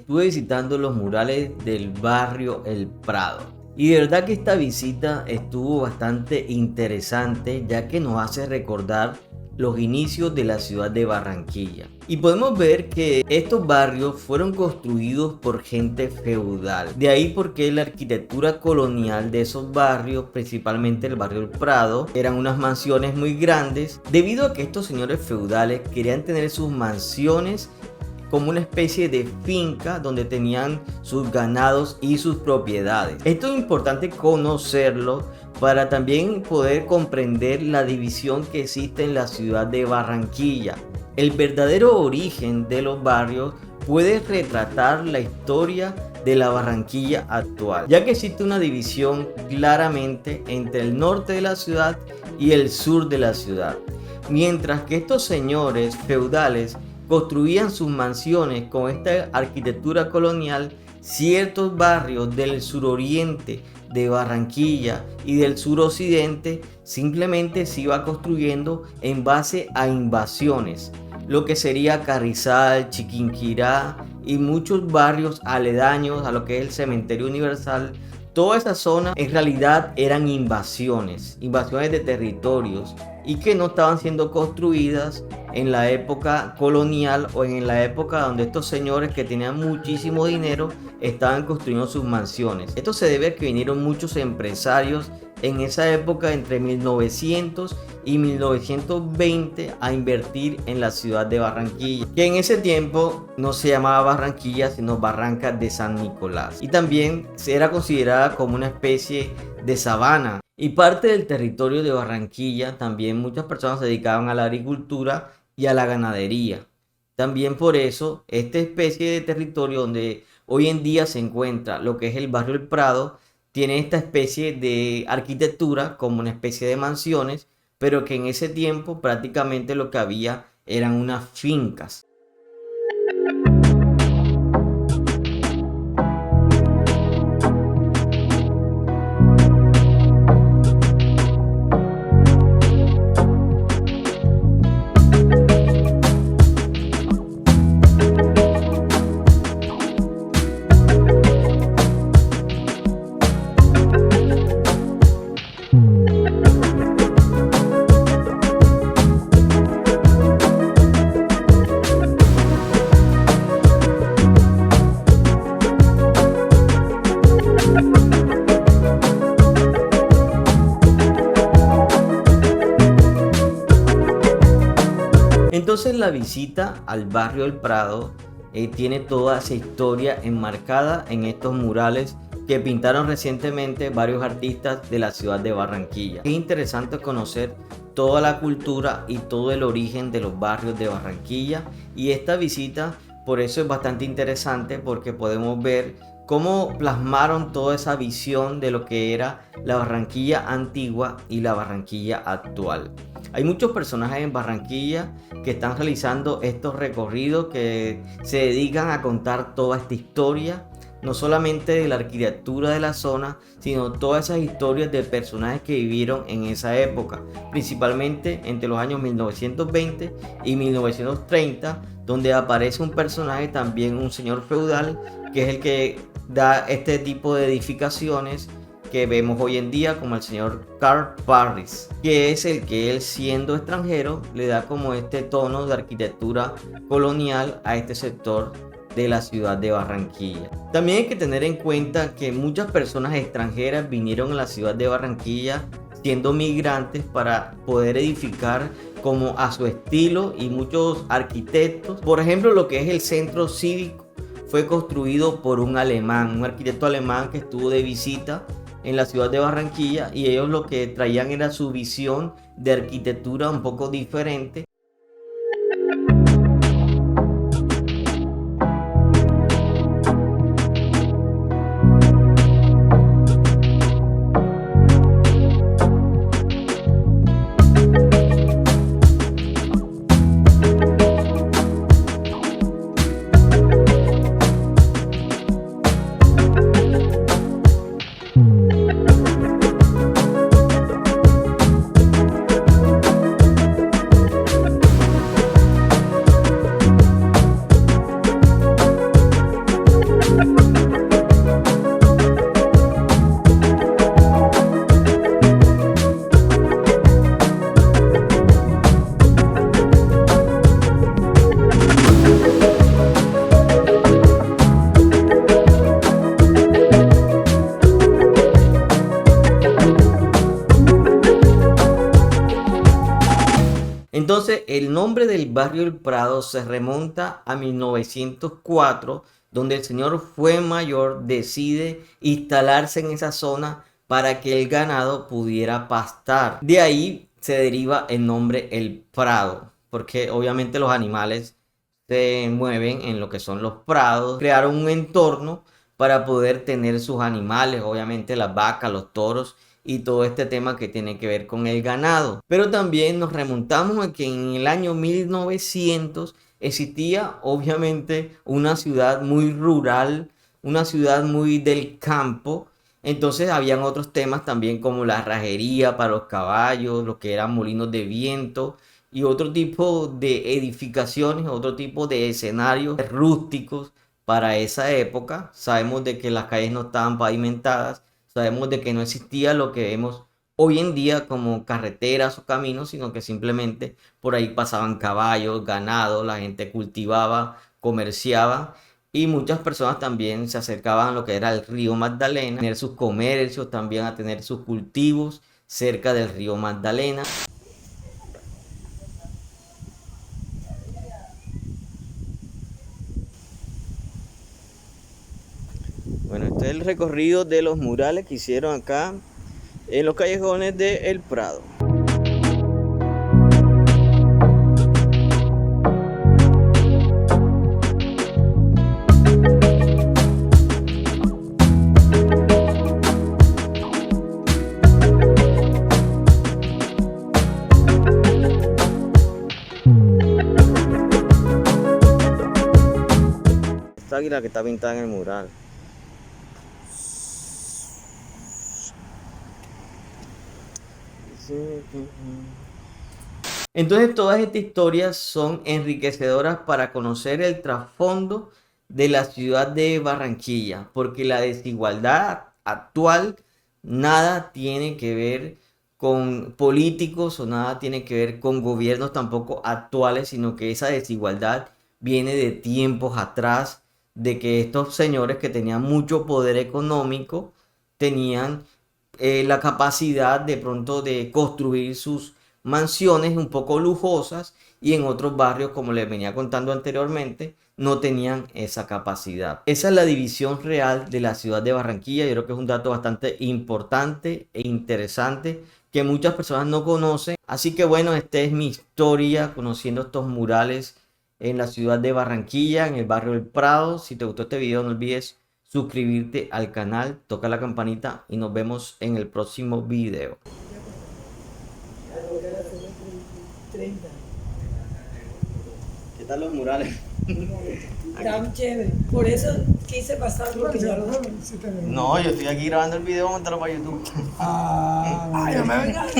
estuve visitando los murales del barrio El Prado. Y de verdad que esta visita estuvo bastante interesante, ya que nos hace recordar los inicios de la ciudad de Barranquilla. Y podemos ver que estos barrios fueron construidos por gente feudal. De ahí porque la arquitectura colonial de esos barrios, principalmente el barrio El Prado, eran unas mansiones muy grandes, debido a que estos señores feudales querían tener sus mansiones como una especie de finca donde tenían sus ganados y sus propiedades. Esto es importante conocerlo para también poder comprender la división que existe en la ciudad de Barranquilla. El verdadero origen de los barrios puede retratar la historia de la Barranquilla actual, ya que existe una división claramente entre el norte de la ciudad y el sur de la ciudad. Mientras que estos señores feudales construían sus mansiones con esta arquitectura colonial, ciertos barrios del suroriente de Barranquilla y del suroccidente simplemente se iba construyendo en base a invasiones, lo que sería Carrizal, Chiquinquirá y muchos barrios aledaños a lo que es el Cementerio Universal. Toda esa zona en realidad eran invasiones de territorios y que no estaban siendo construidas en la época colonial o en la época donde estos señores que tenían muchísimo dinero estaban construyendo sus mansiones. Esto se debe a que vinieron muchos empresarios en esa época entre 1900 y 1920 a invertir en la ciudad de Barranquilla, que en ese tiempo no se llamaba Barranquilla sino Barranca de San Nicolás, y también era considerada como una especie de sabana. Y parte del territorio de Barranquilla también muchas personas se dedicaban a la agricultura y a la ganadería. También por eso esta especie de territorio donde hoy en día se encuentra lo que es el barrio El Prado tiene esta especie de arquitectura como una especie de mansiones, pero que en ese tiempo prácticamente lo que había eran unas fincas. Entonces la visita al barrio El Prado tiene toda esa historia enmarcada en estos murales que pintaron recientemente varios artistas de la ciudad de Barranquilla. Es interesante conocer toda la cultura y todo el origen de los barrios de Barranquilla, y esta visita por eso es bastante interesante porque podemos ver cómo plasmaron toda esa visión de lo que era la Barranquilla antigua y la Barranquilla actual. Hay muchos personajes en Barranquilla que están realizando estos recorridos que se dedican a contar toda esta historia, no solamente de la arquitectura de la zona, sino todas esas historias de personajes que vivieron en esa época, principalmente entre los años 1920 y 1930, donde aparece un personaje también, un señor feudal, que es el que da este tipo de edificaciones que vemos hoy en día, como el señor Carl Parris, que es el que él, siendo extranjero, le da como este tono de arquitectura colonial a este sector de la ciudad de Barranquilla. También hay que tener en cuenta que muchas personas extranjeras vinieron a la ciudad de Barranquilla siendo migrantes para poder edificar como a su estilo, y muchos arquitectos, por ejemplo lo que es el centro cívico, fue construido por un alemán, un arquitecto alemán que estuvo de visita en la ciudad de Barranquilla, y ellos lo que traían era su visión de arquitectura un poco diferente. el nombre del barrio El Prado se remonta a 1904, donde el señor Fuenmayor decide instalarse en esa zona para que el ganado pudiera pastar. De ahí se deriva el nombre El Prado, porque obviamente los animales se mueven en lo que son los prados. Crearon un entorno para poder tener sus animales, obviamente las vacas, los toros y todo este tema que tiene que ver con el ganado. Pero también nos remontamos a que en el año 1900 existía obviamente una ciudad muy rural, una ciudad muy del campo. Entonces habían otros temas también como la rajería para los caballos, lo que eran molinos de viento y otro tipo de edificaciones, otro tipo de escenarios rústicos para esa época. Sabemos de que las calles no estaban pavimentadas, sabemos de que no existía lo que vemos hoy en día como carreteras o caminos, sino que simplemente por ahí pasaban caballos, ganado, la gente cultivaba, comerciaba y muchas personas también se acercaban a lo que era el río Magdalena, a tener sus comercios, también a tener sus cultivos cerca del río Magdalena. Bueno, este es el recorrido de los murales que hicieron acá en los callejones de El Prado. Esta águila que está pintada en el mural. Entonces todas estas historias son enriquecedoras para conocer el trasfondo de la ciudad de Barranquilla, porque la desigualdad actual nada tiene que ver con políticos o nada tiene que ver con gobiernos tampoco actuales, sino que esa desigualdad viene de tiempos atrás, de que estos señores que tenían mucho poder económico tenían la capacidad de pronto de construir sus mansiones un poco lujosas y en otros barrios, como les venía contando anteriormente, no tenían esa capacidad. Esa es la división real de la ciudad de Barranquilla. Yo creo que es un dato bastante importante e interesante que muchas personas no conocen. Así que bueno, esta es mi historia conociendo estos murales en la ciudad de Barranquilla, en el barrio El Prado. Si te gustó este video, no olvides suscribirte al canal, toca la campanita y nos vemos en el próximo video. ¿Qué tal los murales? Tan chévere. Por eso quise pasar porque ya No, yo estoy aquí grabando el video, montarlo para YouTube. Ay, no me vengas.